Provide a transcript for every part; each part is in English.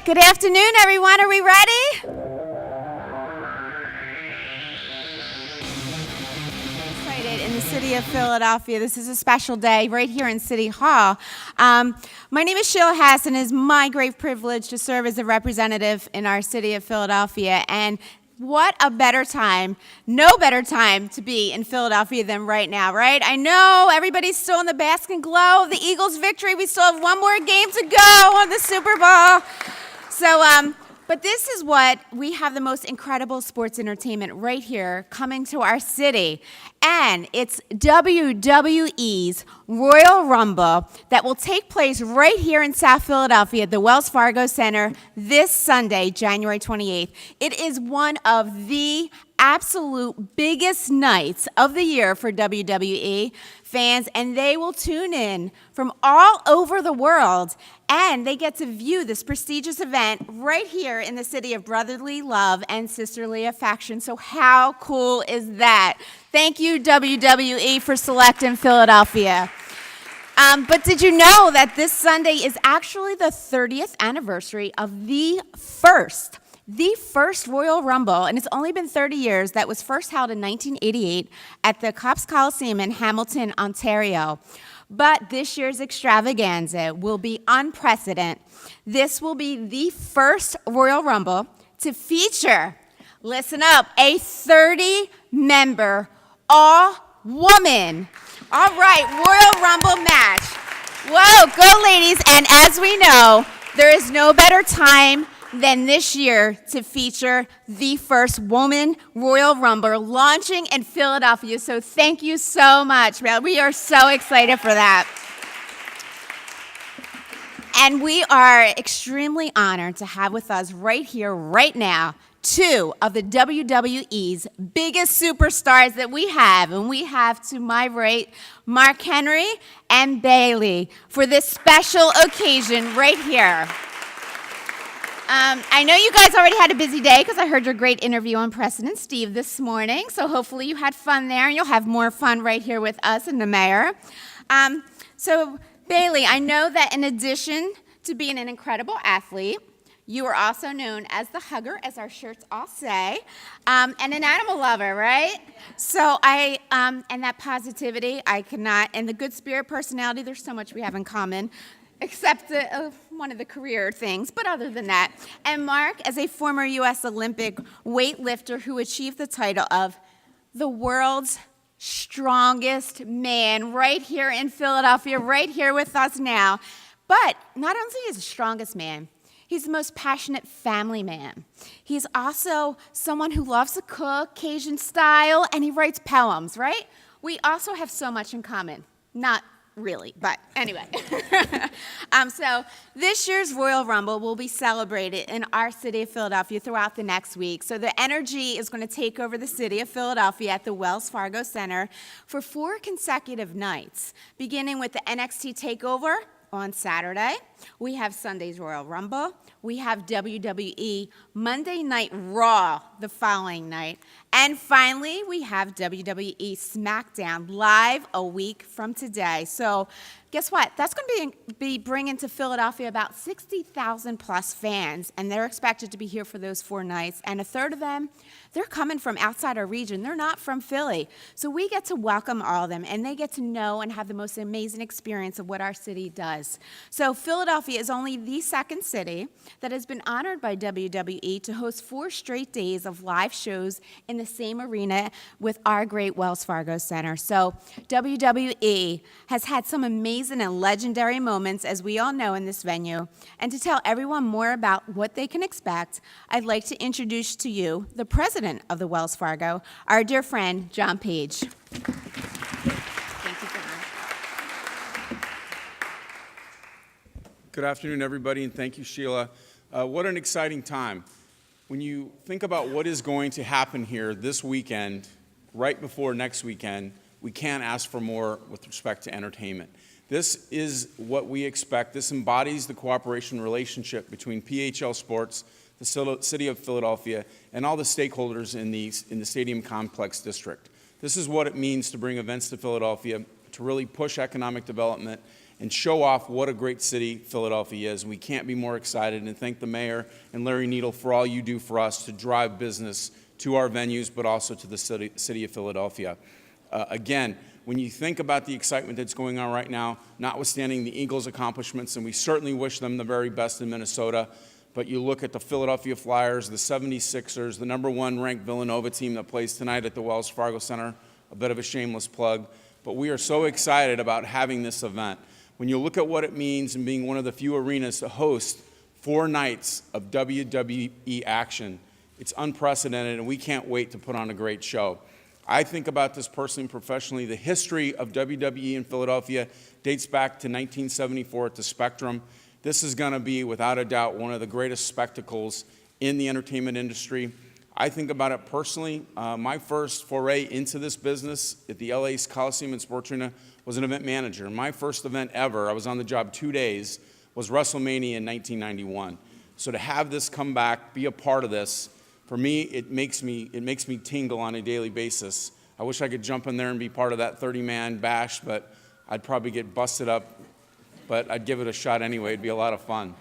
Good afternoon, everyone. Are we ready? Excited in the city of Philadelphia. This is a special day right here in City Hall. My name is Sheila Hass, and it is my great privilege to serve as a representative in our city of Philadelphia. And what a better time, no better time to be in Philadelphia than right now, right? I know everybody's still in the bask and glow of the Eagles' victory. We still have one more game to go on the Super Bowl. So, but this is what we have, the most incredible sports entertainment right here coming to our city. And it's WWE's Royal Rumble that will take place right here in South Philadelphia at the Wells Fargo Center this Sunday, January 28th. It is one of the absolute biggest nights of the year for WWE fans, and they will tune in from all over the world, and they get to view this prestigious event right here in the city of brotherly love and sisterly affection. So how cool is that? Thank you, WWE, for selecting Philadelphia. But did you know that this Sunday is actually the 30th anniversary of the first Royal Rumble, and it's only been 30 years, that was first held in 1988 at the Copps Coliseum in Hamilton, Ontario. But this year's extravaganza will be unprecedented. This will be the first Royal Rumble to feature, listen up, a 30-member all-woman, all right, Royal Rumble match. Whoa, go ladies, and as we know, there is no better time than this year to feature the first woman Royal Rumble launching in Philadelphia. So thank you so much. We are so excited for that. And we are extremely honored to have with us right here, right now, two of the WWE's biggest superstars that we have. And we have to my right, Mark Henry and Bayley, for this special occasion right here. I know you guys already had a busy day because I heard your great interview on President Steve this morning. So hopefully you had fun there, and you'll have more fun right here with us and the mayor. So Bayley, I know that in addition to being an incredible athlete, you are also known as the hugger, as our shirts all say, and an animal lover, right? So and that positivity, I cannot, and the good spirit personality, there's so much we have in common, except one of the career things, but other than that. And Mark, as a former U.S. Olympic weightlifter who achieved the title of the world's strongest man right here in Philadelphia, right here with us now. But not only is he the strongest man, he's the most passionate family man. He's also someone who loves to cook, Cajun style, and he writes poems, right? We also have so much in common. Not really, but anyway. So this year's Royal Rumble will be celebrated in our city of Philadelphia throughout the next week. So the energy is going to take over the city of Philadelphia at the Wells Fargo Center for 4 consecutive nights, beginning with the NXT TakeOver on Saturday. We have Sunday's Royal Rumble. We have WWE Monday Night Raw the following night. And finally, we have WWE SmackDown live a week from today. So guess what? That's going to be bringing to Philadelphia about 60,000 plus fans, and they're expected to be here for those 4 nights. And a third of them, they're coming from outside our region. They're not from Philly. So we get to welcome all of them, and they get to know and have the most amazing experience of what our city does. So Philadelphia is only the second city that has been honored by WWE to host 4 straight days of live shows in the same arena with our great Wells Fargo Center. So WWE has had some amazing and legendary moments, as we all know, in this venue. And to tell everyone more about what they can expect, I'd like to introduce to you the president of the Wells Fargo, our dear friend, John Page. Thank you, John. Good afternoon, everybody, and thank you, Sheila. What an exciting time. When you think about what is going to happen here this weekend, right before next weekend, we can't ask for more with respect to entertainment. This is what we expect. This embodies the cooperation relationship between PHL Sports, the City of Philadelphia, and all the stakeholders in the Stadium Complex District. This is what it means to bring events to Philadelphia, to really push economic development, and show off what a great city Philadelphia is. And we can't be more excited, and thank the mayor and Larry Needle for all you do for us to drive business to our venues, but also to the city of Philadelphia. Again, when you think about the excitement that's going on right now, notwithstanding the Eagles' accomplishments, and we certainly wish them the very best in Minnesota, but you look at the Philadelphia Flyers, the 76ers, the #1 ranked Villanova team that plays tonight at the Wells Fargo Center, a bit of a shameless plug, but we are so excited about having this event. When you look at what it means and being one of the few arenas to host 4 nights of WWE action, it's unprecedented, and we can't wait to put on a great show. I think about this personally and professionally. The history of WWE in Philadelphia dates back to 1974 at the Spectrum. This is going to be, without a doubt, one of the greatest spectacles in the entertainment industry. I think about it personally. My first foray into this business at the LA Coliseum and Sports Arena was an event manager. My first event ever, I was on the job 2 days, was WrestleMania in 1991. So to have this come back, be a part of this, for me, it makes me tingle on a daily basis. I wish I could jump in there and be part of that 30-man bash, but I'd probably get busted up. But I'd give it a shot anyway. It'd be a lot of fun.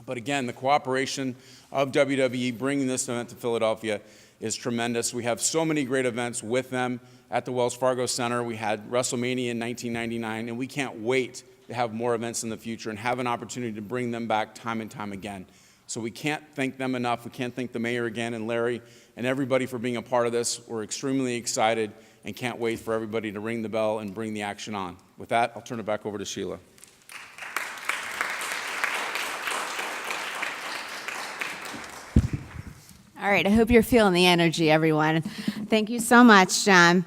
But again, the cooperation of WWE bringing this event to Philadelphia is tremendous. We have so many great events with them at the Wells Fargo Center. We had WrestleMania in 1999, and we can't wait to have more events in the future and have an opportunity to bring them back time and time again. So we can't thank them enough. We can't thank the mayor again and Larry and everybody for being a part of this. We're extremely excited and can't wait for everybody to ring the bell and bring the action on. With that, I'll turn it back over to Sheila. All right, I hope you're feeling the energy, everyone. Thank you so much, John.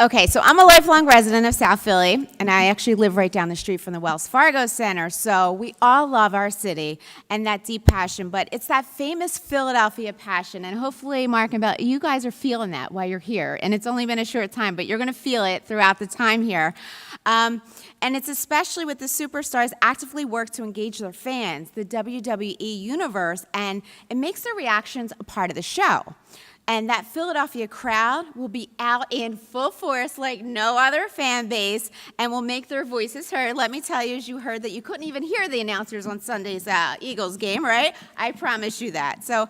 Okay, so I'm a lifelong resident of South Philly, and I actually live right down the street from the Wells Fargo Center, so we all love our city and that deep passion, but it's that famous Philadelphia passion, and hopefully, Mark and Belle, you guys are feeling that while you're here, and it's only been a short time, but you're going to feel it throughout the time here. And it's especially with the superstars actively work to engage their fans, the WWE universe, and it makes their reactions a part of the show. And that Philadelphia crowd will be out in full force like no other fan base and will make their voices heard. Let me tell you, as you heard that you couldn't even hear the announcers on Sunday's Eagles game, right? I promise you that. So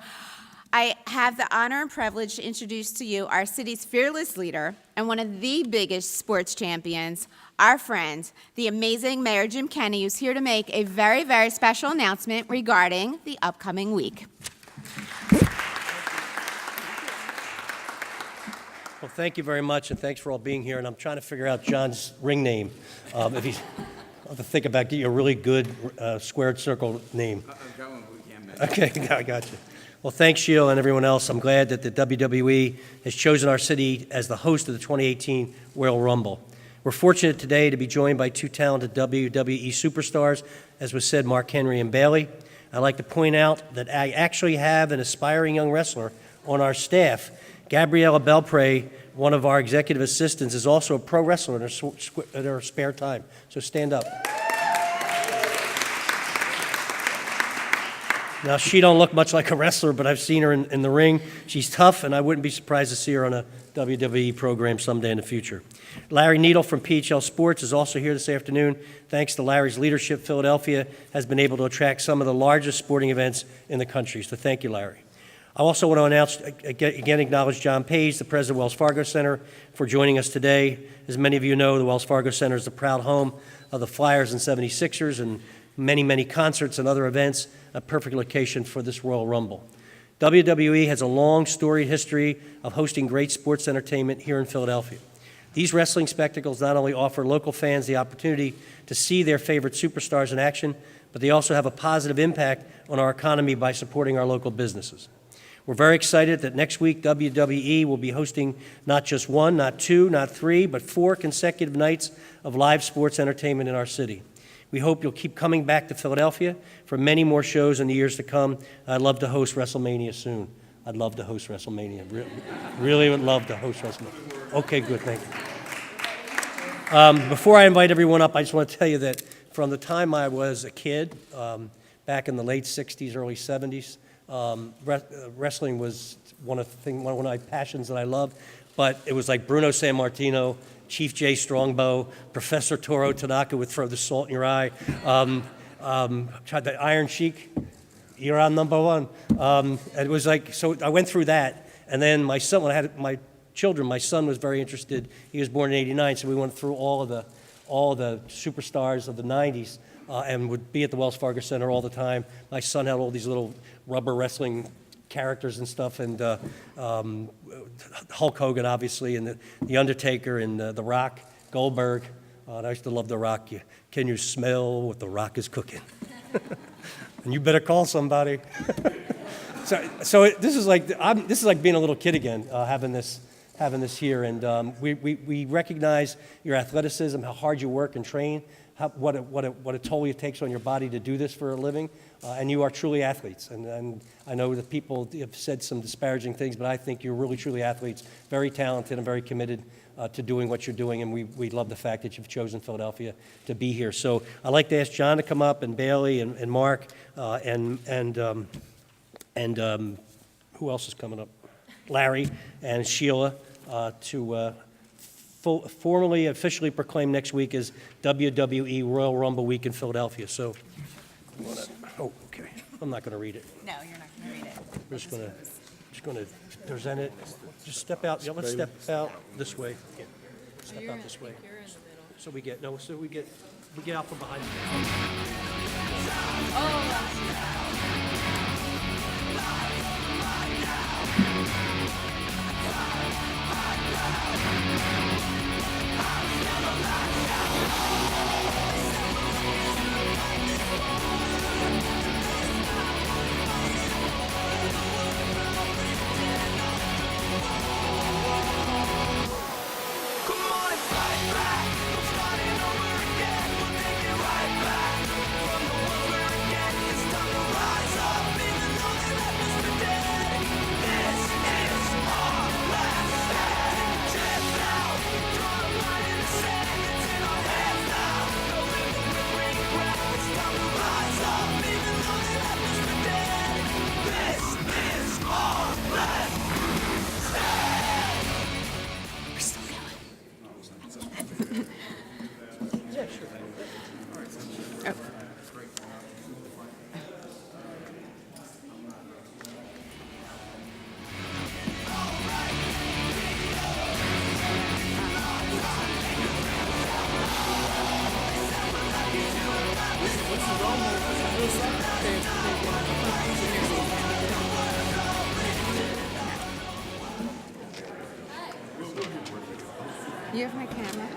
I have the honor and privilege to introduce to you our city's fearless leader and one of the biggest sports champions, our friend, the amazing Mayor Jim Kenney, who's here to make a very, very special announcement regarding the upcoming week. Well, thank you very much, and thanks for all being here. And I'm trying to figure out John's ring name. If he's, I'll have to think about getting a really good squared circle name. I've got one, but we can't mention. Okay, I got you. Well, thanks, Sheila, and everyone else. I'm glad that the WWE has chosen our city as the host of the 2018 Royal Rumble. We're fortunate today to be joined by 2 talented WWE superstars, as was said, Mark Henry and Bailey. I'd like to point out that I actually have an aspiring young wrestler on our staff. Gabriella Belpre, one of our executive assistants, is also a pro wrestler in her spare time. So stand up. Now, she don't look much like a wrestler, but I've seen her in the ring. She's tough, and I wouldn't be surprised to see her on a WWE program someday in the future. Larry Needle from PHL Sports is also here this afternoon. Thanks to Larry's leadership, Philadelphia has been able to attract some of the largest sporting events in the country. So thank you, Larry. I also want to announce, again, acknowledge John Page, the president of Wells Fargo Center, for joining us today. As many of you know, the Wells Fargo Center is the proud home of the Flyers and 76ers and many, many concerts and other events, a perfect location for this Royal Rumble. WWE has a long, storied history of hosting great sports entertainment here in Philadelphia. These wrestling spectacles not only offer local fans the opportunity to see their favorite superstars in action, but they also have a positive impact on our economy by supporting our local businesses. We're very excited that next week WWE will be hosting not just 1, not 2, not 3, but 4 consecutive nights of live sports entertainment in our city. We hope you'll keep coming back to Philadelphia for many more shows in the years to come. I'd love to host WrestleMania soon. I'd love to host WrestleMania. Really would love to host WrestleMania. Okay, good, thank you. Before I invite everyone up, I just want to tell you that from the time I was a kid, back in the late 60s, early 70s, Wrestling was one of my passions that I loved, but it was like Bruno Sammartino, Chief Jay Strongbow, Professor Toro Tanaka would throw the salt in your eye, tried the Iron Sheik, you're on number one. It was like, so I went through that, and then my son, when I had my children, my son was very interested. He was born in '89, so we went through all the superstars of the '90s, and would be at the Wells Fargo Center all the time. My son had all these little rubber wrestling characters and stuff, and Hulk Hogan, obviously, and the Undertaker, and The Rock, Goldberg. And I used to love The Rock. Can you smell what The Rock is cooking? And you better call somebody. This is like being a little kid again, having this here, and we recognize your athleticism, how hard you work and train, what a toll it takes on your body to do this for a living, and you are truly athletes. And I know that people have said some disparaging things, but I think you're really truly athletes, very talented and very committed to doing what you're doing, and we love the fact that you've chosen Philadelphia to be here. So I'd like to ask John to come up, and Bailey, and Mark, and who else is coming up? Larry and Sheila to formally, officially proclaim next week as WWE Royal Rumble Week in Philadelphia. So, oh, okay. I'm not going to read it. No, you're not going to read it. We're just going to present it. Just step out. Yeah, let's step out this way. Yeah. Step out this way. So we get out from behind. You have my camera?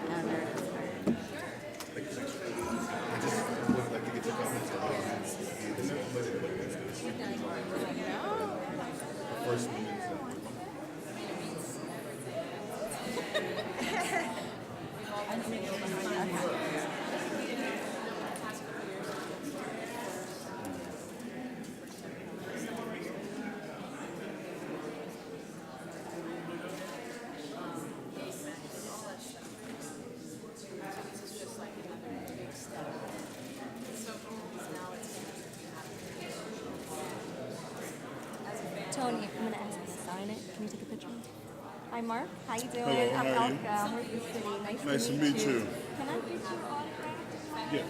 Tony, I'm gonna ask you to sign it. Can you take a picture? Hi, Mark. How you doing? Hello, I'm how are you? Elka. We're from City. Nice Nice to to meet meet you. you. Can I get you autographed? Yes.